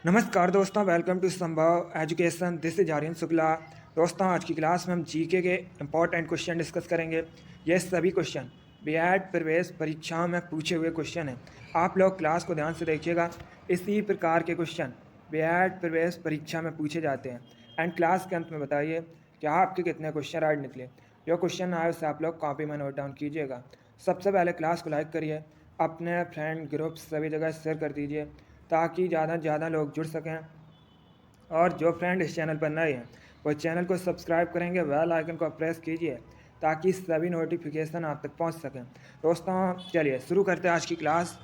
नमस्कार दोस्तों, welcome to Sambhav education. This is Aryan Shukla. दोस्तों, आज की क्लास में हम जीके के इंपॉर्टेंट क्वेश्चन डिस्कस करेंगे। ये सभी क्वेश्चन बीएड प्रवेश परीक्षाओं में पूछे हुए क्वेश्चन हैं। आप लोग क्लास को ध्यान से देखिएगा। इसी प्रकार के क्वेश्चन बीएड प्रवेश परीक्षा में पूछे जाते हैं। एंड क्लास के अंत में बताइए कि आपके कितने क्वेश्चन राइट निकले। जो क्वेश्चन आए उसे आप लोग कॉपी में नोट डाउन कीजिएगा। सबसे पहले क्लास को लाइक करिए, अपने फ्रेंड ग्रुप सभी जगह शेयर कर दीजिए ताकि ज़्यादा से ज़्यादा लोग जुड़ सकें। और जो फ्रेंड इस चैनल पर नए हैं वो चैनल को सब्सक्राइब करेंगे, बेल आइकन को प्रेस कीजिए ताकि सभी नोटिफिकेशन आप तक पहुंच सकें। दोस्तों चलिए शुरू करते हैं आज की क्लास।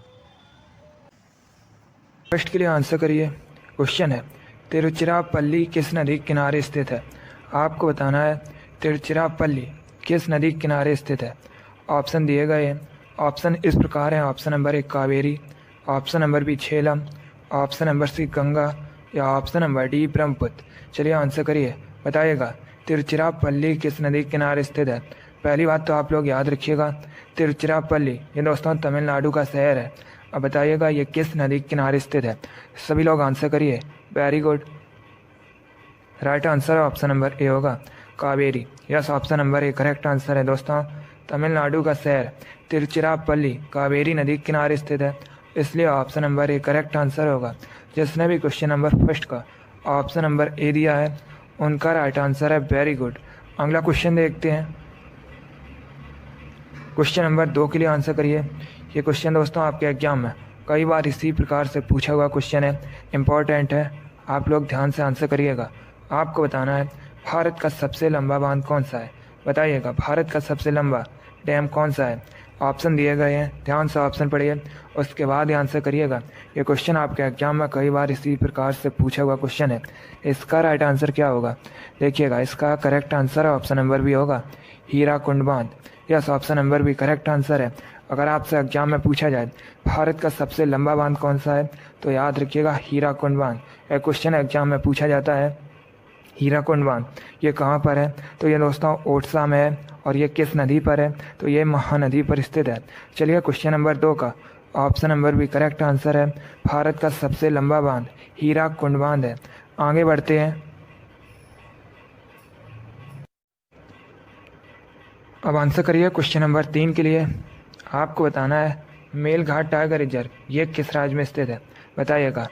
फर्स्ट के लिए आंसर करिए। क्वेश्चन है, तिरुचिरापल्ली किस नदी के किनारे स्थित है? आपको बताना है तिरुचिरापल्ली किस नदी के किनारे स्थित है। ऑप्शन दिए गए हैं। ऑप्शन इस प्रकार हैं। Option number 1 Kaveri, option number B Jhelum, option number C Ganga या ऑप्शन नंबर डी ब्रह्मपुत्र। चलिए आंसर करिए, बताइएगा तिरुचिरापल्ली किस नदी के किनारे स्थित है। पहली बात तो आप लोग याद रखिएगा, तिरुचिरापल्ली ये दोस्तों तमिलनाडु का शहर है। अब बताइएगा ये किस नदी के किनारे स्थित है। सभी लोग आंसर करिए। Very good. Right answer option number A होगा, Kaveri. Yes, option number A correct answer है दोस्तों। तमिलनाडु का शहर तिरुचिरापल्ली कावेरी नदी के किनारे स्थित है, इसलिए option number A correct answer होगा। जिसने भी क्वेश्चन नंबर फर्स्ट का ऑप्शन नंबर ए दिया है उनका राइट आंसर है। Very good. अगला क्वेश्चन देखते हैं। क्वेश्चन नंबर 2 के लिए आंसर करिए। ये क्वेश्चन दोस्तों आपके एग्जाम में कई बार इसी प्रकार से पूछा हुआ क्वेश्चन है, इम्पॉर्टेंट है। आप लोग ध्यान से आंसर करिएगा। आपको बताना है भारत का सबसे लंबा बांध कौन सा है। बताइएगा भारत का सबसे लंबा डैम कौन सा है। ऑप्शन दिए गए हैं, ध्यान से ऑप्शन पढ़िए, उसके बाद ही आंसर करिएगा। ये क्वेश्चन आपके एग्जाम में कई बार इसी प्रकार से पूछा हुआ क्वेश्चन है। इसका राइट आंसर क्या होगा देखिएगा। इसका correct answer option number B होगा, हीराकुंड बांध। Yes, option number B correct answer है। अगर आपसे एग्जाम में पूछा जाए भारत का सबसे लंबा बांध कौन सा है तो याद रखिएगा हीराकुंड बांध। यह क्वेश्चन एग्जाम में पूछा जाता है। हीराकुंड बांध ये कहाँ पर है तो ये दोस्तों ओडिशा में है। और ये किस नदी पर है तो ये महानदी पर स्थित है। चलिए क्वेश्चन नंबर 2 का ऑप्शन नंबर भी करेक्ट आंसर है। भारत का सबसे लंबा बांध हीराकुंड बांध है। आगे बढ़ते हैं। अब आंसर करिए क्वेश्चन नंबर 3 के लिए। आपको बताना है मेलघाट टाइगर रिजर्व ये किस राज्य में स्थित है। बताइएगा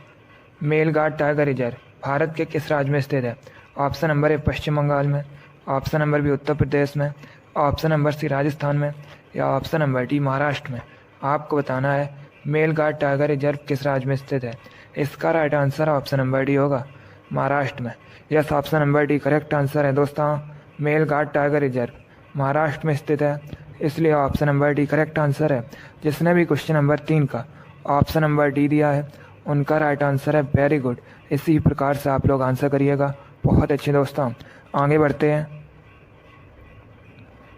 मेलघाट टाइगर रिजर्व भारत के किस राज्य में स्थित है। ऑप्शन नंबर ए पश्चिम बंगाल में, option number B Uttar Pradesh में, ऑप्शन नंबर सी राजस्थान में या ऑप्शन नंबर डी महाराष्ट्र में। आपको बताना है मेलघाट टाइगर रिजर्व किस राज्य में स्थित है। इसका right answer option number D होगा, महाराष्ट्र में। Yes, option number D correct answer है दोस्तों। मेलघाट टाइगर रिजर्व महाराष्ट्र में स्थित है, इसलिए option number D correct answer है। जिसने भी क्वेश्चन नंबर 3 का ऑप्शन नंबर डी दिया है उनका राइट आंसर है। Very good. इसी प्रकार से आप लोग आंसर करिएगा। बहुत अच्छे दोस्तों। आगे बढ़ते हैं।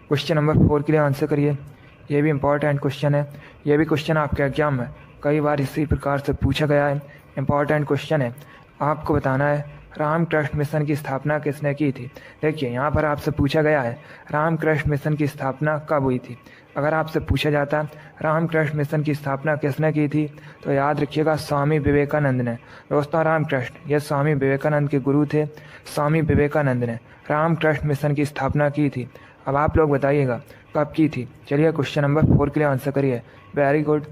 क्वेश्चन नंबर 4 के लिए आंसर करिए। ये भी इम्पॉर्टेंट क्वेश्चन है। ये भी क्वेश्चन आपके एग्जाम में कई बार इसी प्रकार से पूछा गया है, इम्पॉर्टेंट क्वेश्चन है। आपको बताना है रामकृष्ण मिशन की स्थापना किसने की थी। देखिए यहाँ पर आपसे पूछा गया है रामकृष्ण मिशन की स्थापना कब हुई थी। अगर आपसे पूछा जाता रामकृष्ण मिशन की स्थापना किसने की थी तो याद रखिएगा स्वामी विवेकानंद ने। दोस्तों रामकृष्ण ये स्वामी विवेकानंद के गुरु थे। स्वामी विवेकानंद ने रामकृष्ण मिशन की स्थापना की थी। अब आप लोग बताइएगा कब की थी। चलिए क्वेश्चन नंबर 4 के लिए आंसर करिए। Very good.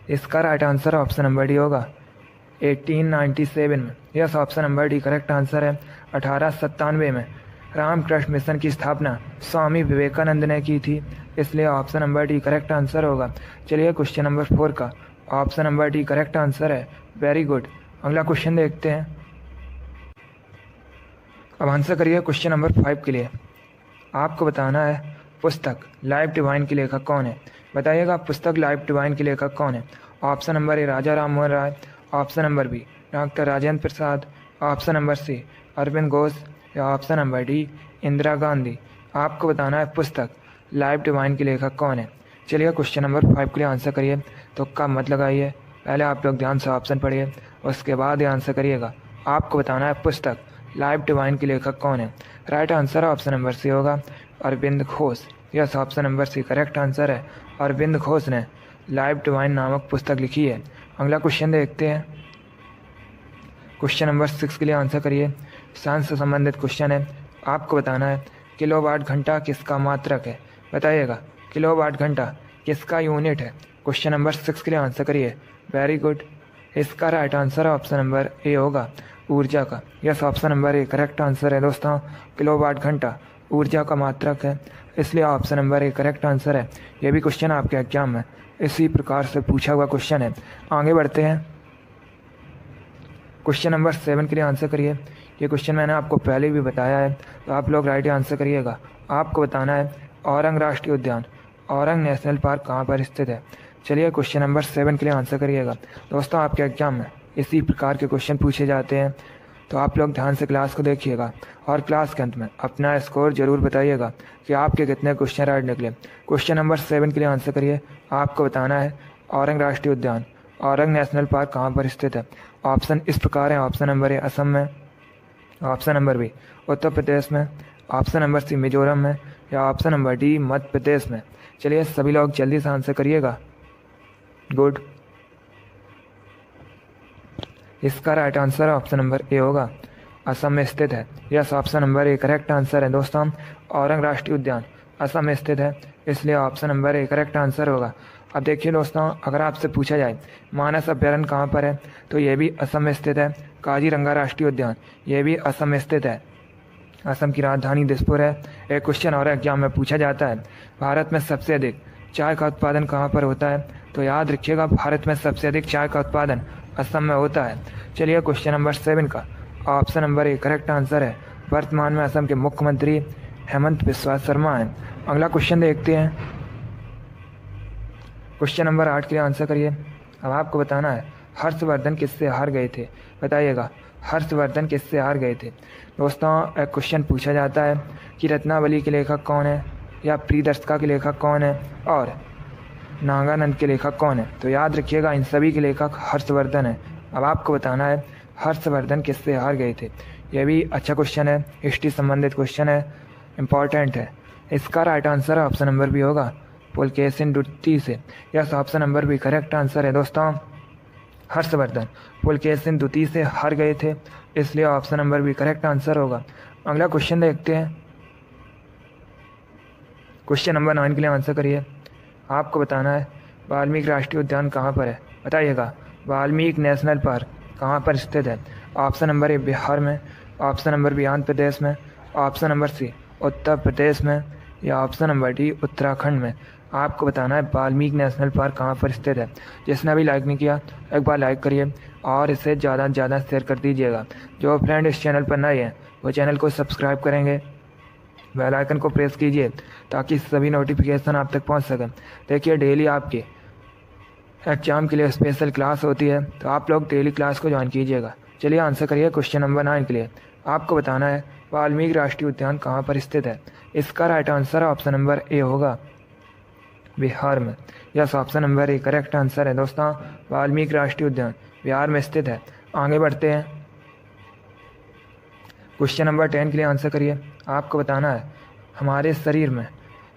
इसका right answer option number D होगा 1897 में। Yes, option number D correct answer है। 1897 में रामकृष्ण मिशन की स्थापना स्वामी विवेकानंद ने की थी, इसलिए option number D correct answer होगा। चलिए क्वेश्चन नंबर 4 का option number D correct answer है। Very good. अगला क्वेश्चन देखते हैं। अब आंसर करिए क्वेश्चन नंबर 5 के लिए। आपको बताना है पुस्तक लाइफ डिवाइन के लेखक कौन है। बताइएगा पुस्तक लाइफ डिवाइन के लेखक कौन है। Option number A Raja Ram Mohan Roy, option number B doctor Rajendra Prasad, option number C Aurobindo Ghosh या option number D Indira Gandhi. आपको बताना है पुस्तक लाइफ डिवाइन के लेखक कौन है। चलिए क्वेश्चन नंबर 5 के लिए आंसर करिए। तो कब मत लगाइए, पहले आप लोग ध्यान से ऑप्शन पढ़िए, उसके बाद ही आंसर करिएगा। आपको बताना है पुस्तक लाइफ डिवाइन के लेखक कौन है। Right answer option number C होगा, Aurobindo Ghosh. Yes, option number C correct answer है। अरविंद घोष ने लाइफ डिवाइन नामक पुस्तक लिखी है। अगला क्वेश्चन देखते हैं। क्वेश्चन नंबर 6 के लिए आंसर करिए। साइंस से संबंधित क्वेश्चन है, आपको बताना है किलोवाट घंटा किसका मात्रक है, बताइएगा किलोवाट घंटा किसका यूनिट है। क्वेश्चन नंबर 6 के लिए आंसर करिए। वेरी गुड, इसका right answer option number A होगा, ऊर्जा का। Yes, option number A correct answer है दोस्तों। किलोवाट घंटा ऊर्जा का मात्रक है, इसलिए option number A correct answer है। ये भी क्वेश्चन आपके एग्जाम में इसी प्रकार से पूछा हुआ क्वेश्चन है। आगे बढ़ते हैं, क्वेश्चन नंबर 7 के लिए आंसर करिए। ये क्वेश्चन मैंने आपको पहले भी बताया है, तो आप लोग राइट आंसर करिएगा। आपको बताना है औरंग राष्ट्रीय उद्यान, औरंग नेशनल पार्क कहाँ पर स्थित है। चलिए क्वेश्चन नंबर 7 के लिए आंसर करिएगा। दोस्तों आपके एग्जाम में इसी प्रकार के क्वेश्चन पूछे जाते हैं, तो आप लोग ध्यान से क्लास को देखिएगा और क्लास के अंत में अपना स्कोर जरूर बताइएगा कि आपके कितने क्वेश्चन राइट निकले। क्वेश्चन नंबर 7 के लिए आंसर करिए। आपको बताना है औरंग राष्ट्रीय उद्यान, औरंग नेशनल पार्क कहाँ पर स्थित है। ऑप्शन इस प्रकार है, ऑप्शन नंबर ए असम में, option number B Uttar Pradesh में, ऑप्शन नंबर सी मिजोरम में, या option number D Madhya Pradesh में। चलिए सभी लोग जल्दी से आंसर करिएगा। गुड, इसका right answer option number A होगा, असम में स्थित है। Yes, option number A correct answer है दोस्तों। औरंग राष्ट्रीय उद्यान असम में स्थित है, इसलिए option number A correct answer होगा। अब देखिए दोस्तों, अगर आपसे पूछा जाए मानस अभ्यारण्य कहाँ पर है, तो ये भी असम में स्थित है। काजीरंगा राष्ट्रीय उद्यान ये भी असम में स्थित है, असम की राजधानी दिसपुर है। एक क्वेश्चन और एग्जाम में पूछा जाता है भारत में सबसे अधिक चाय का उत्पादन कहाँ पर होता है, तो याद रखिएगा भारत में सबसे अधिक चाय का उत्पादन असम में होता है। चलिए क्वेश्चन नंबर 7 का option number A correct answer है। वर्तमान में असम के मुख्यमंत्री हेमंत बिस्वा शर्मा हैं। अगला क्वेश्चन देखते हैं, क्वेश्चन नंबर 8 के लिए आंसर करिए। अब आपको बताना है हर्षवर्धन किससे हार गए थे, बताइएगा हर्षवर्धन किससे हार गए थे। दोस्तों एक क्वेश्चन पूछा जाता है कि रत्नावली के लेखक कौन है, या प्रियदर्शिका के लेखक कौन है, और नागानंद के लेखक कौन है। तो याद रखिएगा इन सभी के लेखक हर्षवर्धन है। अब आपको बताना है हर्षवर्धन किससे हार गए थे। यह भी अच्छा क्वेश्चन है, हिस्ट्री संबंधित क्वेश्चन है, इम्पॉर्टेंट है। इसका right answer option number B होगा, पुलकेशिन द्वितीय से। Yes, option number B correct answer है दोस्तों। हर्षवर्धन पुलकेशिन द्वितीय से हार गए थे, इसलिए option number B correct answer होगा। अगला क्वेश्चन देखते हैं, क्वेश्चन नंबर 9 के लिए आंसर करिए। आपको बताना है वाल्मीकि राष्ट्रीय उद्यान कहाँ पर है, बताइएगा वाल्मीकि नेशनल पार्क कहाँ पर स्थित है। ऑप्शन नंबर ए बिहार में, option number B Andhra Pradesh में, ऑप्शन नंबर सी उत्तर प्रदेश में, या ऑप्शन नंबर डी उत्तराखंड में। आपको बताना है वाल्मीकि नेशनल पार्क कहाँ पर स्थित है। जिसने अभी लाइक नहीं किया एक बार लाइक करिए और इसे ज़्यादा से ज़्यादा शेयर कर दीजिएगा। जो फ्रेंड इस चैनल पर नए हैं वो चैनल को सब्सक्राइब करेंगे, बेल आइकन को प्रेस कीजिए ताकि सभी नोटिफिकेशन आप तक पहुंच सकें। देखिए डेली आपके एग्जाम के लिए स्पेशल क्लास होती है, तो आप लोग डेली क्लास को ज्वाइन कीजिएगा। चलिए आंसर करिए क्वेश्चन नंबर 9 के लिए। आपको बताना है वाल्मीकि राष्ट्रीय उद्यान कहाँ पर स्थित है। इसका right answer option number A होगा, बिहार में। Yes, option number A correct answer है दोस्तों। वाल्मीकि राष्ट्रीय उद्यान बिहार में स्थित है। आगे बढ़ते हैं, क्वेश्चन नंबर 10 के लिए आंसर करिए। आपको बताना है हमारे शरीर में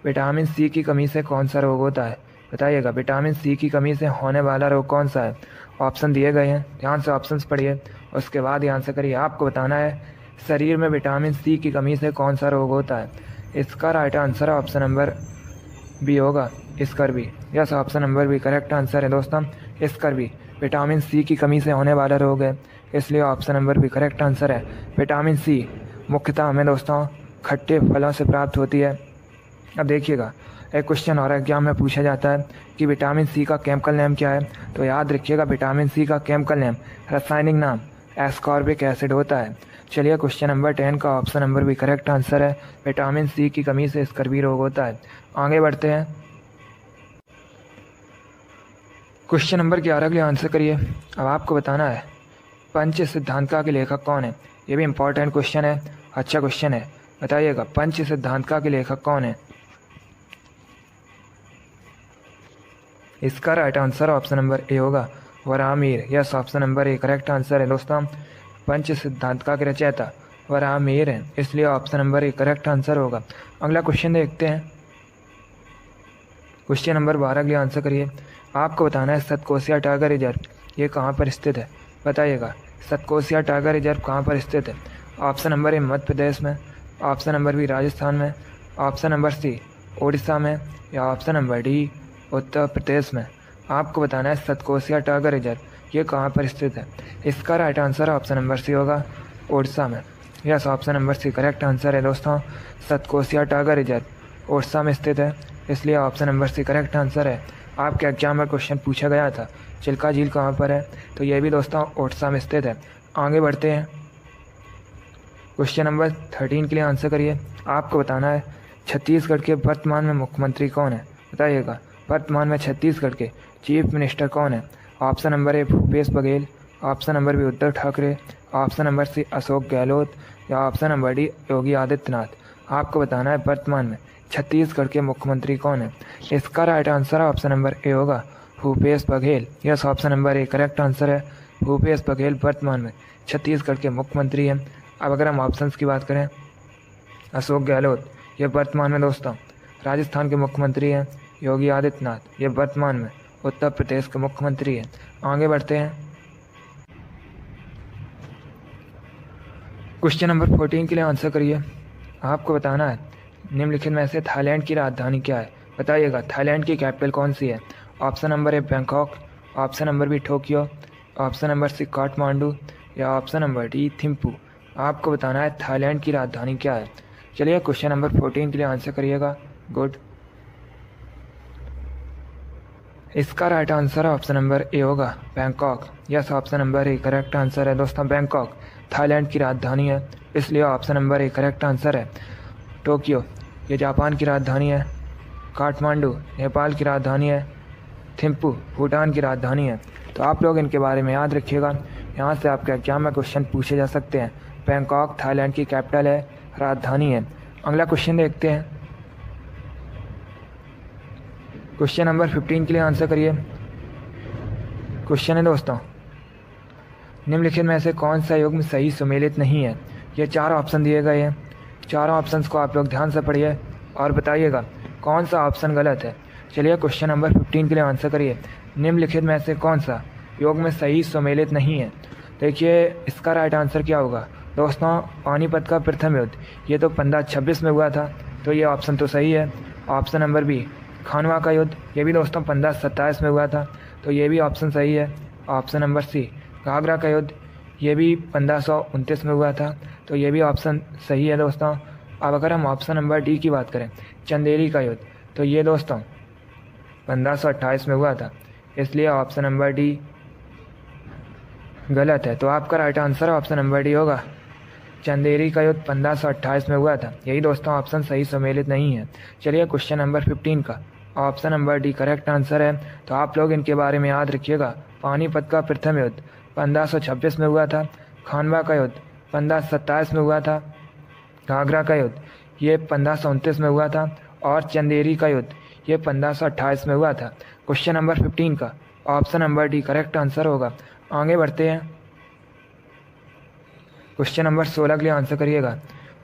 विटामिन सी की कमी से कौन सा रोग होता है, बताइएगा विटामिन सी की कमी से होने वाला रोग कौन सा है। ऑप्शन दिए गए हैं, ध्यान से ऑप्शंस पढ़िए उसके बाद ही आंसर करिए। आपको बताना है शरीर में विटामिन सी की कमी से कौन सा रोग होता है। इसका right answer option number B होगा, scurvy. Yes, option number B correct answer है दोस्तों। स्कर्वी विटामिन सी की कमी से होने वाला रोग है, इसलिए option number B correct answer है। विटामिन सी मुख्यतः हमें दोस्तों खट्टे फलों से प्राप्त होती है। अब देखिएगा एक क्वेश्चन और एग्जाम में पूछा जाता है कि विटामिन सी का केमिकल नेम क्या है, तो याद रखिएगा विटामिन सी का केमिकल नेम, रासायनिक नाम एस्कॉर्बिक एसिड होता है। चलिए क्वेश्चन नंबर 10 का ऑप्शन नंबर भी करेक्ट आंसर है, विटामिन सी की कमी से स्कर्वी रोग होता है। आगे बढ़ते हैं, क्वेश्चन नंबर 11 के लिए आंसर करिए। अब आपको बताना है पंच सिद्धांतिका के लेखक कौन है। ये भी इम्पोर्टेंट क्वेश्चन है, अच्छा क्वेश्चन है, बताइएगा पंच सिद्धांतिका के लेखक कौन है। इसका right answer option number A होगा, Varahamihira. Yes, option number A correct answer है दोस्तों। पंच सिद्धांतिका के रचयिता वराहमिहिर हैं, इसलिए option number A correct answer होगा। अगला क्वेश्चन देखते हैं, क्वेश्चन नंबर 12 के लिए आंसर करिए। आपको बताना है सतकोसिया टाइगर रिजर्व ये कहाँ पर स्थित है, बताइएगा सतकोसिया टाइगर रिजर्व कहाँ पर स्थित है? ऑप्शन नंबर ए मध्य प्रदेश में, ऑप्शन नंबर बी राजस्थान में, ऑप्शन नंबर सी उड़ीसा में या option number D Uttar Pradesh में। आपको बताना है सतकोसिया टाइगर रिजर्व ये कहाँ पर स्थित है। इसका right answer option number C होगा, उड़ीसा में। Yes, option number C correct answer है दोस्तों। सतकोसिया टाइगर रिजर्व उड़ीसा में स्थित है, इसलिए option number C correct answer है। आपके एग्जाम में क्वेश्चन पूछा गया था चिल्का झील कहाँ पर है, तो ये भी दोस्तों उड़ीसा में स्थित है। आगे बढ़ते हैं, क्वेश्चन नंबर 13 के लिए आंसर करिए। आपको बताना है छत्तीसगढ़ के वर्तमान में मुख्यमंत्री कौन है, बताइएगा। वर्तमान में छत्तीसगढ़ के चीफ मिनिस्टर कौन है? Option number A Bhupesh Baghel, option number B Uddhav Thackeray, option number C Ashok Gehlot या option number D Yogi Adityanath. आपको बताना है वर्तमान में छत्तीसगढ़ के मुख्यमंत्री कौन है। इसका right answer option number A होगा, Bhupesh Baghel. Yes, option number A correct answer है। भूपेश बघेल वर्तमान में छत्तीसगढ़ के मुख्यमंत्री हैं। अब अगर हम ऑप्शंस की बात करें, अशोक गहलोत ये वर्तमान में दोस्तों राजस्थान के मुख्यमंत्री हैं। योगी आदित्यनाथ ये वर्तमान में उत्तर प्रदेश के मुख्यमंत्री हैं। आगे बढ़ते हैं, क्वेश्चन नंबर 14 के लिए आंसर करिए। आपको बताना है निम्नलिखित में से थाईलैंड की राजधानी क्या है, बताइएगा। थाईलैंड की कैपिटल कौन सी है? Option number A Bangkok, option number B Tokyo, option number C Kathmandu या ऑप्शन नंबर डी थिम्पू। आपको बताना है थाईलैंड की राजधानी क्या है। चलिए क्वेश्चन नंबर 14 के लिए आंसर करिएगा। गुड, इसका right answer option number A होगा, Bangkok. Yes, option number A correct answer है दोस्तों। बैंकॉक थाईलैंड की राजधानी है, इसलिए option number A correct answer है। टोक्यो ये जापान की राजधानी है, काठमांडू नेपाल की राजधानी है, थिम्पू भूटान की राजधानी है। तो आप लोग इनके बारे में याद रखिएगा, यहाँ से आपके एग्जाम में क्वेश्चन पूछे जा सकते हैं। बैंकॉक थाईलैंड की कैपिटल है, राजधानी है। अगला क्वेश्चन देखते हैं, क्वेश्चन नंबर 15 के लिए आंसर करिए। क्वेश्चन है दोस्तों, निम्नलिखित में से कौन सा युग्म सही सुमेलित नहीं है? ये 4 ऑप्शन दिए गए हैं, चारों ऑप्शंस को आप लोग ध्यान से पढ़िए और बताइएगा कौन सा ऑप्शन गलत है। चलिए क्वेश्चन नंबर 15 के लिए आंसर करिए। निम्नलिखित में से कौन सा युग्म सही सुमेलित नहीं है? देखिए इसका राइट आंसर क्या होगा दोस्तों, पानीपत का प्रथम युद्ध ये तो 1526 में हुआ था, तो ये ऑप्शन तो सही है। ऑप्शन नंबर बी खानवा का युद्ध ये भी दोस्तों 1527 में हुआ था, तो ये भी ऑप्शन सही है। ऑप्शन नंबर सी घाघरा का युद्ध ये भी 1529 में हुआ था, तो ये भी ऑप्शन सही है दोस्तों। अब अगर हम ऑप्शन नंबर डी की बात करें, चंदेरी का युद्ध, तो ये दोस्तों 1528 में हुआ था, इसलिए ऑप्शन नंबर डी गलत है। तो आपका right answer option number D होगा, चंदेरी का युद्ध 1528 में हुआ था। यही दोस्तों ऑप्शन सही सम्मिलित नहीं है। चलिए क्वेश्चन नंबर 15 का option number D correct answer है। तो आप लोग इनके बारे में याद रखिएगा। पानीपत का प्रथम युद्ध 1526 में हुआ था, खानवा का युद्ध 1527 में हुआ था, घाघरा का युद्ध ये 1529 में हुआ था और चंदेरी का युद्ध ये 1528 में हुआ था। क्वेश्चन नंबर 15 का option number D correct answer होगा। आगे बढ़ते हैं, क्वेश्चन नंबर 16 के लिए आंसर करिएगा।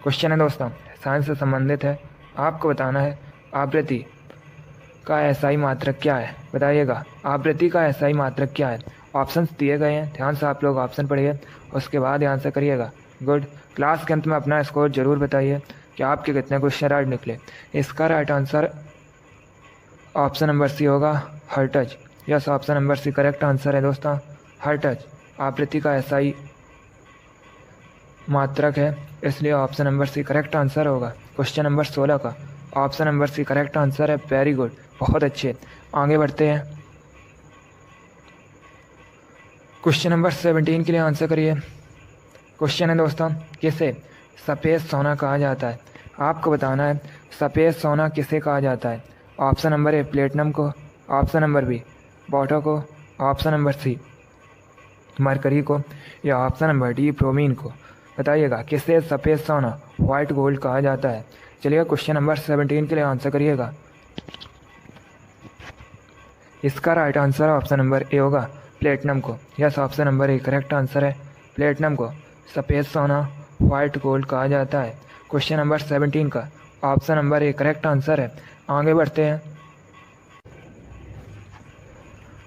क्वेश्चन है दोस्तों साइंस से संबंधित है। आपको बताना है आवृत्ति का एसआई मात्रक क्या है, बताइएगा। आवृत्ति का एसआई मात्रक क्या है? ऑप्शंस दिए गए हैं, ध्यान से आप लोग ऑप्शन पढ़िए, उसके बाद आंसर करिएगा। गुड, क्लास के अंत में अपना स्कोर जरूर बताइए कि आपके कितने क्वेश्चन राइट निकले। इसका right answer option number C होगा, hertz. Yes, option number C correct answer है दोस्तों, हर्ट्ज आवृत्ति का एसआई मात्रक है, इसलिए option number C correct answer होगा। क्वेश्चन नंबर 16 का option number C correct answer है। वेरी गुड, बहुत अच्छे। आगे बढ़ते हैं, क्वेश्चन नंबर 17 के लिए आंसर करिए। क्वेश्चन है दोस्तों किसे सफ़ेद सोना कहा जाता है? आपको बताना है सफ़ेद सोना किसे कहा जाता है। ऑप्शन नंबर ए प्लेटिनम को, ऑप्शन नंबर बी बॉटो को, ऑप्शन नंबर सी मरकरी को या ऑप्शन नंबर डी ब्रोमीन को। बताइएगा किसे सफ़ेद सोना वाइट गोल्ड कहा जाता है। चलिए क्वेश्चन नंबर 17 के लिए आंसर करिएगा। इसका right answer option number A होगा, प्लेटिनम को। Yes, option number A correct answer है। प्लेटिनम को सफ़ेद सोना वाइट गोल्ड कहा जाता है। क्वेश्चन नंबर 17 का option number A correct answer है। आगे बढ़ते हैं,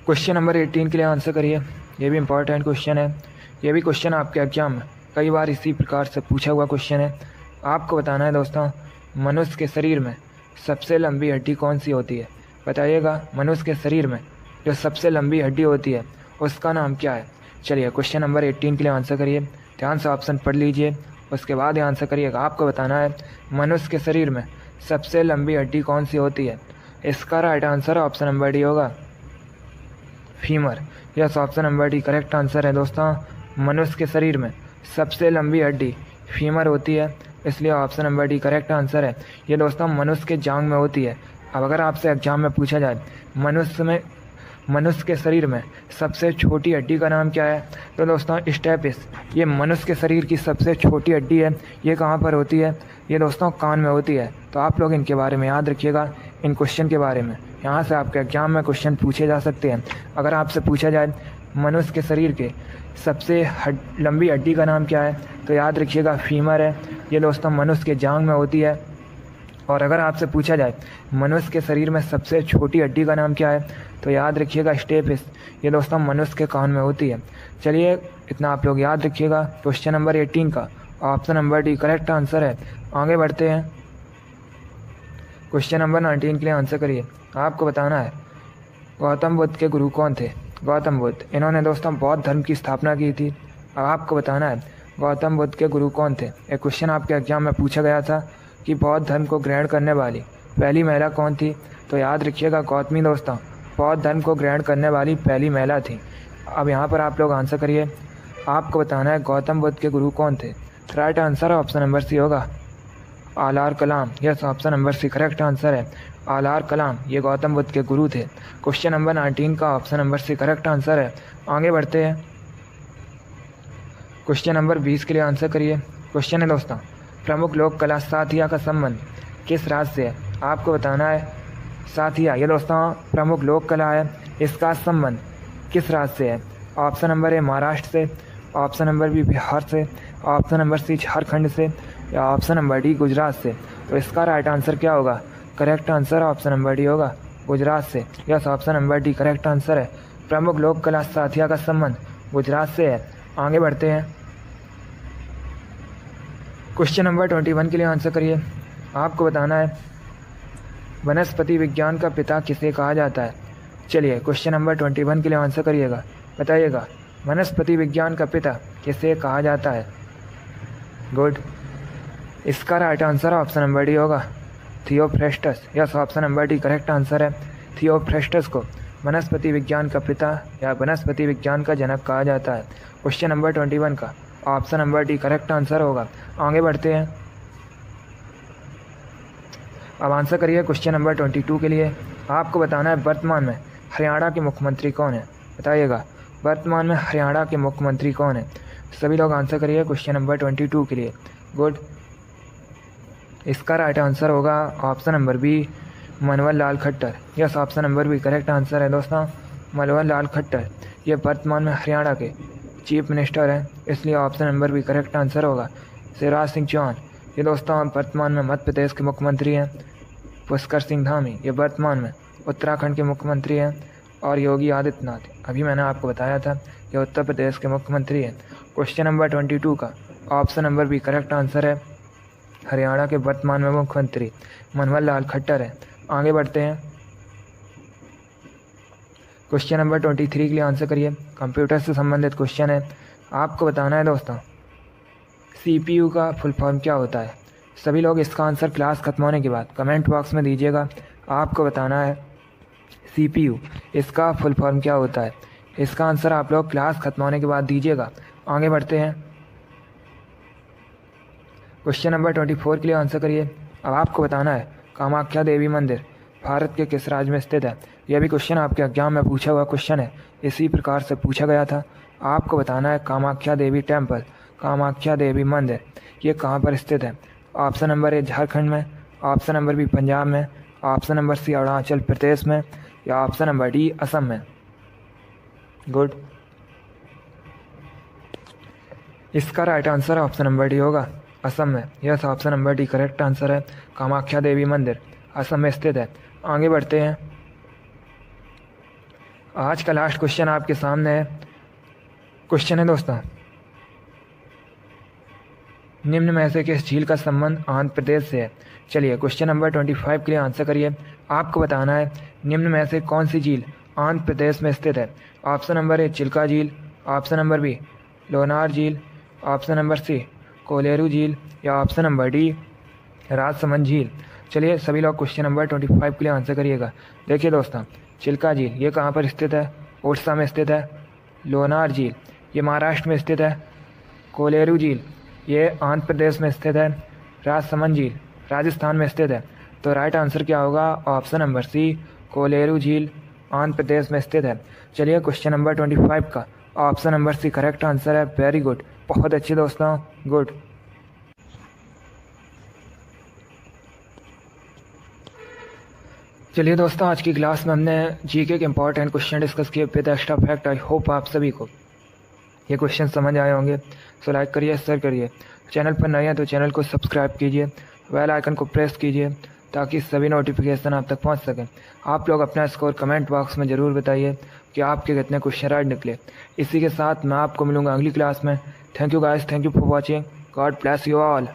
क्वेश्चन नंबर 18 के लिए आंसर करिए। ये भी इम्पोर्टेंट क्वेश्चन है। ये भी क्वेश्चन आपके एग्जाम में कई बार इसी प्रकार से पूछा हुआ क्वेश्चन है। आपको बताना है दोस्तों, मनुष्य के शरीर में सबसे लंबी हड्डी कौन सी होती है? बताइएगा, मनुष्य के शरीर में जो सबसे लंबी हड्डी होती है उसका नाम क्या है? चलिए क्वेश्चन नंबर 18 के लिए आंसर करिए। ध्यान से ऑप्शन पढ़ लीजिए, उसके बाद आंसर करिएगा। आपको बताना है मनुष्य के शरीर में सबसे लंबी हड्डी कौन सी होती है? इसका right answer option number D होगा, femur. Yes, option number D correct answer है दोस्तों। मनुष्य के शरीर में सबसे लंबी हड्डी फीमर होती है, इसलिए option number D correct answer है। ये दोस्तों मनुष्य के जांघ में होती है। अब अगर आपसे एग्जाम में पूछा जाए मनुष्य के शरीर में सबसे छोटी हड्डी का नाम क्या है, तो दोस्तों स्टेपिस। ये मनुष्य के शरीर की सबसे छोटी हड्डी है। ये कहाँ पर होती है? ये दोस्तों कान में होती है। तो आप लोग इनके बारे में याद रखिएगा, इन क्वेश्चन के बारे में। यहाँ से आपके एग्जाम में क्वेश्चन पूछे जा सकते हैं। अगर आपसे पूछा जाए मनुष्य के शरीर के सबसे लंबी हड्डी का नाम क्या है, तो याद रखिएगा फीमर है। ये दोस्तों मनुष्य के जांघ में होती है। और अगर आपसे पूछा जाए मनुष्य के शरीर में सबसे छोटी हड्डी का नाम क्या है, तो याद रखिएगा स्टेपिस। ये दोस्तों मनुष्य के कान में होती है। चलिए इतना आप लोग याद रखिएगा। क्वेश्चन नंबर 18 का option number D correct answer है। आगे बढ़ते हैं, क्वेश्चन नंबर 19 के लिए आंसर करिए। आपको बताना है गौतम बुद्ध के गुरु कौन थे? गौतम बुद्ध, इन्होंने दोस्तों बौद्ध धर्म की स्थापना की थी। अब आपको बताना है गौतम बुद्ध के गुरु कौन थे। एक क्वेश्चन आपके एग्जाम में पूछा गया था कि बौद्ध धर्म को ग्रहण करने वाली पहली महिला कौन थी, तो याद रखिएगा गौतमी दोस्तों बौद्ध धर्म को ग्रहण करने वाली पहली महिला थी। अब यहाँ पर आप लोग आंसर करिए। आपको बताना है गौतम बुद्ध के गुरु कौन थे। Right answer option number C होगा, Alara Kalama. Yes, option number C correct answer है, आलार कलाम। ये गौतम बुद्ध के गुरु थे। क्वेश्चन नंबर 19 का option number C correct answer है। आगे बढ़ते हैं, क्वेश्चन नंबर 20 के लिए आंसर करिए। क्वेश्चन है दोस्तों, प्रमुख लोक कला साथिया का संबंध किस राज्य से है? आपको बताना है साथिया, ये दोस्तों प्रमुख लोक कला है, इसका संबंध किस राज्य से है? ऑप्शन नंबर ए महाराष्ट्र से, ऑप्शन नंबर बी बिहार से, ऑप्शन नंबर सी झारखंड से, या ऑप्शन नंबर डी गुजरात से। तो इसका राइट आंसर क्या होगा? Correct answer option number D होगा, गुजरात से। Yes, option number D correct answer है। प्रमुख लोक कला साथिया का संबंध गुजरात से है। आगे बढ़ते हैं, क्वेश्चन नंबर 21 के लिए आंसर करिए। आपको बताना है वनस्पति विज्ञान का पिता किसे कहा जाता है? चलिए क्वेश्चन नंबर 21 के लिए आंसर करिएगा। बताइएगा वनस्पति विज्ञान का पिता किसे कहा जाता है? गुड, इसका right answer option number D होगा, Theophrastus. Yes, option number D correct answer है। थियोफ्रेस्टस को वनस्पति विज्ञान का पिता या वनस्पति विज्ञान का जनक कहा जाता है। क्वेश्चन नंबर 21 का option number D correct answer होगा। आगे बढ़ते हैं, अब आंसर करिए क्वेश्चन नंबर 22 के लिए। आपको बताना है वर्तमान में हरियाणा के मुख्यमंत्री कौन है? बताइएगा वर्तमान में हरियाणा के मुख्यमंत्री कौन है? सभी लोग आंसर करिए क्वेश्चन नंबर 22 के लिए। गुड, इसका राइट आंसर होगा option number B, Manohar Lal Khattar. Yes, option number B correct answer है दोस्तों, मनोहर लाल खट्टर। ये वर्तमान में हरियाणा के चीफ मिनिस्टर हैं, इसलिए ऑप्शन नंबर भी करेक्ट आंसर होगा। शिवराज सिंह चौहान, ये दोस्तों वर्तमान में मध्य प्रदेश के मुख्यमंत्री हैं। पुष्कर सिंह धामी, ये वर्तमान में उत्तराखंड के मुख्यमंत्री हैं। और योगी आदित्यनाथ, अभी मैंने आपको बताया था, ये उत्तर प्रदेश के मुख्यमंत्री हैं। क्वेश्चन नंबर 22 का ऑप्शन नंबर भी करेक्ट आंसर है, हरियाणा के वर्तमान में मुख्यमंत्री मनोहर लाल खट्टर है। आगे बढ़ते हैं, क्वेश्चन नंबर 23 के लिए आंसर करिए। कंप्यूटर से संबंधित क्वेश्चन है। आपको बताना है दोस्तों CPU का फुल फॉर्म क्या होता है? सभी लोग इसका आंसर क्लास खत्म होने के बाद कमेंट बॉक्स में दीजिएगा। आपको बताना है CPU इसका फुल फॉर्म क्या होता है? इसका आंसर आप लोग क्लास खत्म होने के बाद दीजिएगा। आगे बढ़ते हैं, क्वेश्चन नंबर 24 के लिए आंसर करिए। अब आपको बताना है कामाख्या देवी मंदिर भारत के किस राज्य में स्थित है? यह भी क्वेश्चन आपके एग्जाम में पूछा हुआ क्वेश्चन है, इसी प्रकार से पूछा गया था। आपको बताना है कामाख्या देवी टेम्पल, कामाख्या देवी मंदिर, ये कहाँ पर स्थित है? ऑप्शन नंबर ए झारखंड में, ऑप्शन नंबर बी पंजाब में, ऑप्शन नंबर सी अरुणाचल प्रदेश में, या ऑप्शन नंबर डी असम में। गुड, इसका right answer option number D होगा, असम में। Yes, option number D correct answer है। कामाख्या देवी मंदिर असम में स्थित है। आगे बढ़ते हैं, आज का लास्ट क्वेश्चन आपके सामने है। क्वेश्चन है दोस्तों निम्न में से किस झील का संबंध आंध्र प्रदेश से है? चलिए क्वेश्चन नंबर 25 के लिए आंसर करिए। आपको बताना है निम्न में से कौन सी झील आंध्र प्रदेश में स्थित है। ऑप्शन नंबर ए चिल्का झील, ऑप्शन नंबर बी लोनार झील, ऑप्शन नंबर सी कोलेरू झील या ऑप्शन नंबर डी राजसमंद झील। चलिए सभी लोग क्वेश्चन नंबर 25 के लिए आंसर करिएगा। देखिए दोस्तों, चिल्का झील ये कहाँ पर स्थित है? उड़ीसा में स्थित है। लोनार झील ये महाराष्ट्र में स्थित है। कोलेरू झील ये आंध्र प्रदेश में स्थित है। राजसमंद झील राजस्थान में स्थित है। तो राइट आंसर क्या होगा? ऑप्शन नंबर सी कोलेरू झील आंध्र प्रदेश में स्थित है। चलिए क्वेश्चन नंबर 25 का option number C correct answer है। वेरी गुड, बहुत अच्छे दोस्तों, गुड। चलिए दोस्तों, आज की क्लास में हमने जीके के इंपॉर्टेंट क्वेश्चन डिस्कस किए with extra fact. I hope आप सभी को ये क्वेश्चन समझ आए होंगे। सो लाइक करिए, शेयर करिए। चैनल पर नए हैं तो चैनल को सब्सक्राइब कीजिए, बेल आइकन को प्रेस कीजिए ताकि सभी नोटिफिकेशन आप तक पहुंच सकें। आप लोग अपना स्कोर कमेंट बॉक्स में ज़रूर बताइए कि आपके कितने क्वेश्चन राइट निकले। इसी के साथ मैं आपको मिलूंगा अगली क्लास में। Thank you guys, thank you for watching. God bless you all.